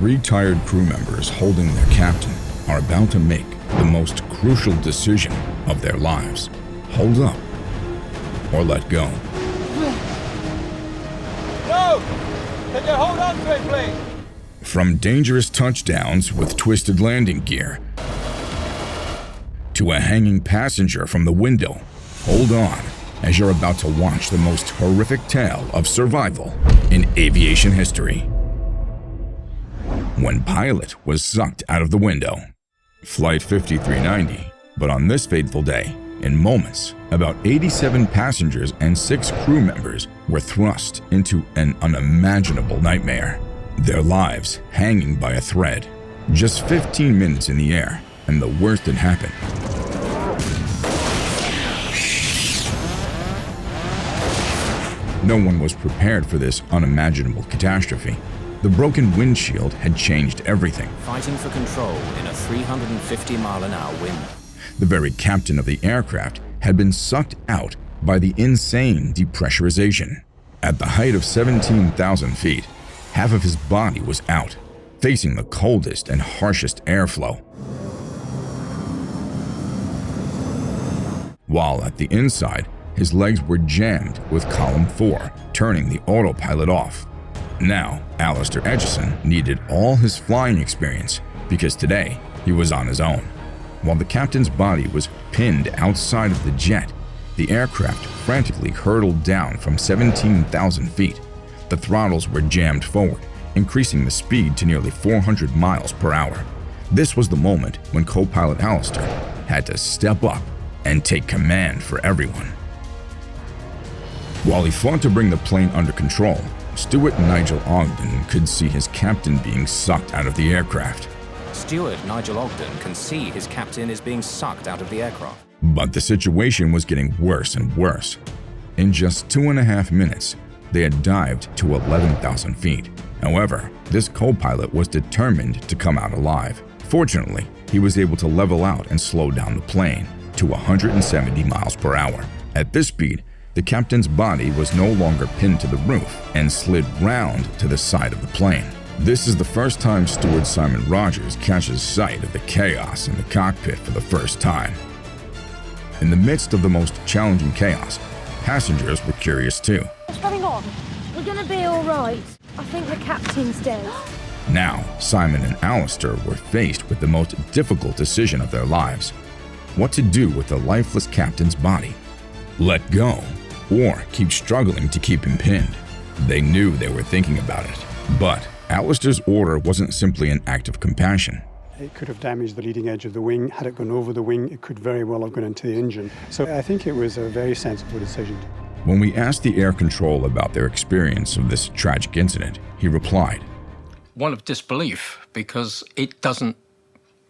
Three tired crew members holding their captain are about to make the most crucial decision of their lives. Hold up or let go. No! Can you hold on to it, please? From dangerous touchdowns with twisted landing gear to a hanging passenger from the window, hold on as you're about to watch the most horrific tale of survival in aviation history. When pilot was sucked out of the window. Flight 5390, but on this fateful day, in moments, about 87 passengers and 6 crew members were thrust into an unimaginable nightmare, their lives hanging by a thread. Just 15 minutes in the air, and the worst had happened. No one was prepared for this unimaginable catastrophe. The broken windshield had changed everything. Fighting for control in a 350-mile-an-hour wind. The very captain of the aircraft had been sucked out by the insane depressurization. At the height of 17,000 feet, half of his body was out, facing the coldest and harshest airflow. While at the inside, his legs were jammed with column 4, turning the autopilot off. Now, Alistair Edgison needed all his flying experience because today he was on his own. While the captain's body was pinned outside of the jet, the aircraft frantically hurtled down from 17,000 feet. The throttles were jammed forward, increasing the speed to nearly 400 miles per hour. This was the moment when co-pilot Alistair had to step up and take command for everyone. While he fought to bring the plane under control, Steward Nigel Ogden could see his captain being sucked out of the aircraft. Steward Nigel Ogden can see his captain is being sucked out of the aircraft. But the situation was getting worse and worse. In just 2.5 minutes, they had dived to 11,000 feet. However, this co-pilot was determined to come out alive. Fortunately, he was able to level out and slow down the plane to 170 miles per hour. At this speed, the captain's body was no longer pinned to the roof and slid round to the side of the plane. This is the first time Steward Simon Rogers catches sight of the chaos in the cockpit for the first time. In the midst of the most challenging chaos, passengers were curious too. What's going on? We're gonna be all right. I think the captain's dead. Now, Simon and Alistair were faced with the most difficult decision of their lives. What to do with the lifeless captain's body? Let go, or keep struggling to keep him pinned. They knew they were thinking about it, but Alistair's order wasn't simply an act of compassion. It could have damaged the leading edge of the wing. Had it gone over the wing, it could very well have gone into the engine. So I think it was a very sensible decision. When we asked the air control about their experience of this tragic incident, he replied, one of disbelief, because it doesn't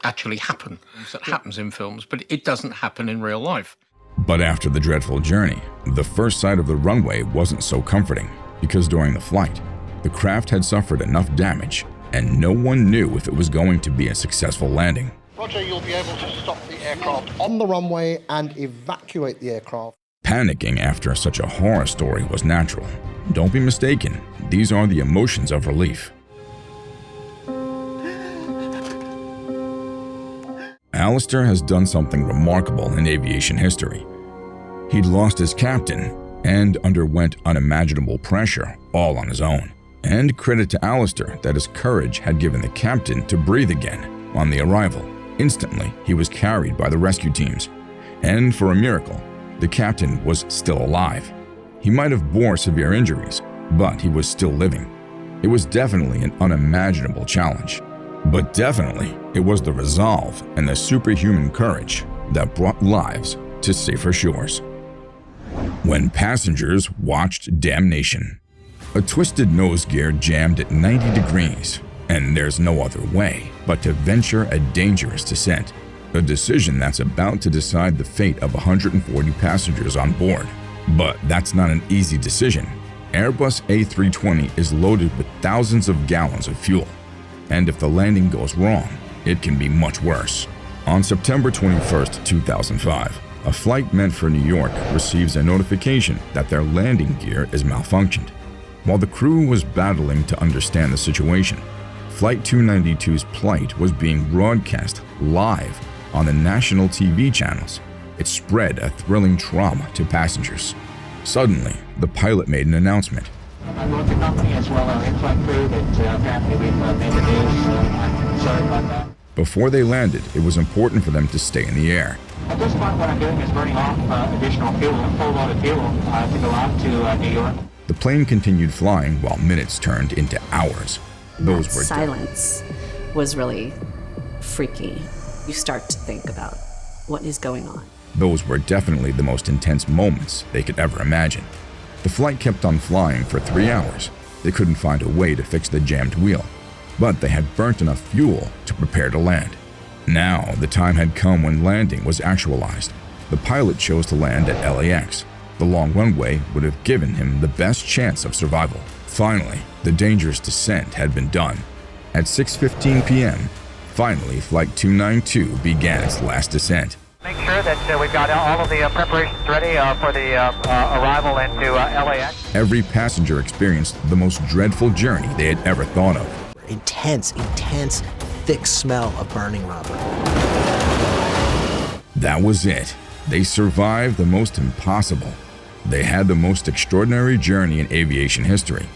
actually happen. It happens in films, but it doesn't happen in real life. But after the dreadful journey, the first sight of the runway wasn't so comforting, because during the flight, the craft had suffered enough damage, and no one knew if it was going to be a successful landing. Roger, you'll be able to stop the aircraft on the runway and evacuate the aircraft. Panicking after such a horror story was natural. Don't be mistaken, these are the emotions of relief. Alistair has done something remarkable in aviation history. He'd lost his captain and underwent unimaginable pressure all on his own. And credit to Alistair that his courage had given the captain to breathe again on the arrival. Instantly, he was carried by the rescue teams. And for a miracle, the captain was still alive. He might have bore severe injuries, but he was still living. It was definitely an unimaginable challenge. But definitely, it was the resolve and the superhuman courage that brought lives to safer shores. When passengers watched damnation. A twisted nose gear jammed at 90 degrees, and there's no other way but to venture a dangerous descent. A decision that's about to decide the fate of 140 passengers on board. But that's not an easy decision. Airbus A320 is loaded with thousands of gallons of fuel. And if the landing goes wrong, it can be much worse. On September 21st, 2005, a flight meant for New York receives a notification that their landing gear is malfunctioned. While the crew was battling to understand the situation, Flight 292's plight was being broadcast live on the national TV channels. It spread a thrilling trauma to passengers. Suddenly, the pilot made an announcement. I wrote the company as well as our in-flight crew that apparently we've made the news, so I'm sorry about that. Before they landed, it was important for them to stay in the air. At this point, what I'm doing is burning off additional fuel, a full load of fuel, to go out to New York. The plane continued flying while minutes turned into hours. That silence was really freaky. You start to think about what is going on. Those were definitely the most intense moments they could ever imagine. The flight kept on flying for 3 hours. They couldn't find a way to fix the jammed wheel, but they had burnt enough fuel to prepare to land. Now, the time had come when landing was actualized. The pilot chose to land at LAX. The long runway would have given him the best chance of survival. Finally, the dangerous descent had been done. At 6:15 p.m., finally, Flight 292 began its last descent. Make sure that we've got all of the preparations ready for the arrival into LAX. Every passenger experienced the most dreadful journey they had ever thought of. Intense, thick smell of burning rubber. That was it. They survived the most impossible. They had the most extraordinary journey in aviation history.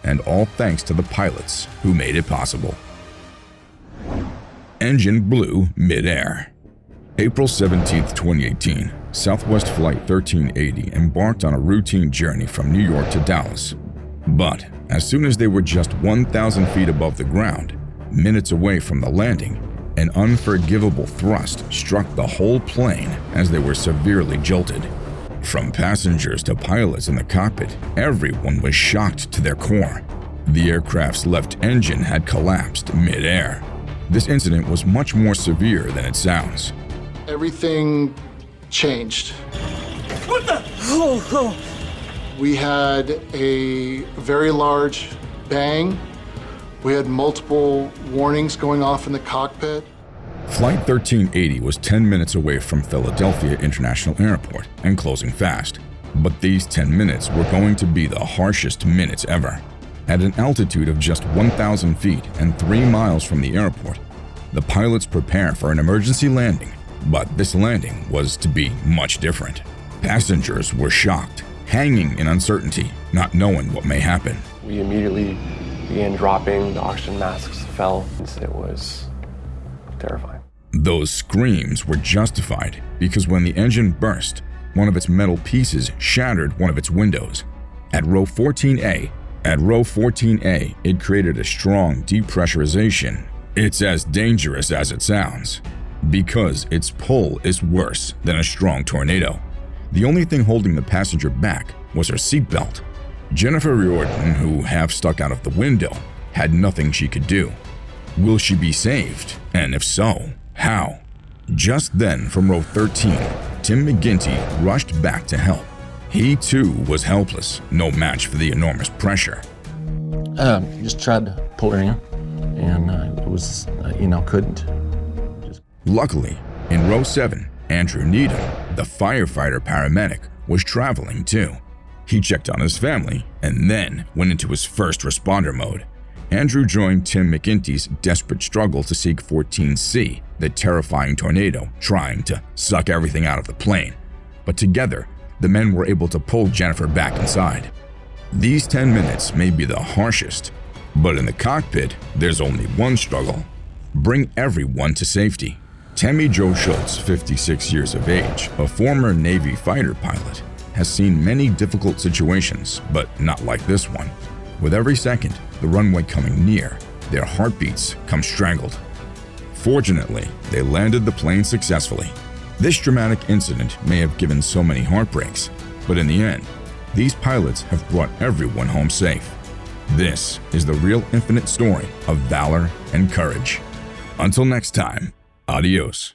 And all thanks to the pilots who made it possible. Engine blew mid-air. April 17, 2018, Southwest Flight 1380 embarked on a routine journey from New York to Dallas. But as soon as they were just 1,000 feet above the ground, minutes away from the landing, an unforgivable thrust struck the whole plane as they were severely jolted. From passengers to pilots in the cockpit, everyone was shocked to their core. The aircraft's left engine had collapsed mid-air. This incident was much more severe than it sounds. Everything changed. What the? We had a very large bang. We had multiple warnings going off in the cockpit. Flight 1380 was 10 minutes away from Philadelphia International Airport and closing fast. But these 10 minutes were going to be the harshest minutes ever. At an altitude of just 1,000 feet and 3 miles from the airport, the pilots prepare for an emergency landing, but this landing was to be much different. Passengers were shocked, hanging in uncertainty, not knowing what may happen. We immediately began dropping, the oxygen masks fell. It was terrifying. Those screams were justified because when the engine burst, one of its metal pieces shattered one of its windows. At row 14A, it created a strong depressurization. It's as dangerous as it sounds, because its pull is worse than a strong tornado. The only thing holding the passenger back was her seatbelt. Jennifer Riordan, who half stuck out of the window, had nothing she could do. Will she be saved? And if so, how? Just then, from row 13, Tim McGinty rushed back to help. He too was helpless, no match for the enormous pressure. Just tried to pull her in, and it was, couldn't. Luckily, in row 7, Andrew Needham, the firefighter paramedic, was traveling too. He checked on his family and then went into his first responder mode. Andrew joined Tim McGinty's desperate struggle to seek 14C, the terrifying tornado trying to suck everything out of the plane. But together, the men were able to pull Jennifer back inside. These 10 minutes may be the harshest, but in the cockpit, there's only one struggle: bring everyone to safety. Tammy Jo Schultz, 56 years of age, a former Navy fighter pilot, has seen many difficult situations, but not like this one. With every second, the runway coming near, their heartbeats come strangled. Fortunately, they landed the plane successfully. This dramatic incident may have given so many heartbreaks, but in the end, these pilots have brought everyone home safe. This is the real infinite story of valor and courage. Until next time, adios.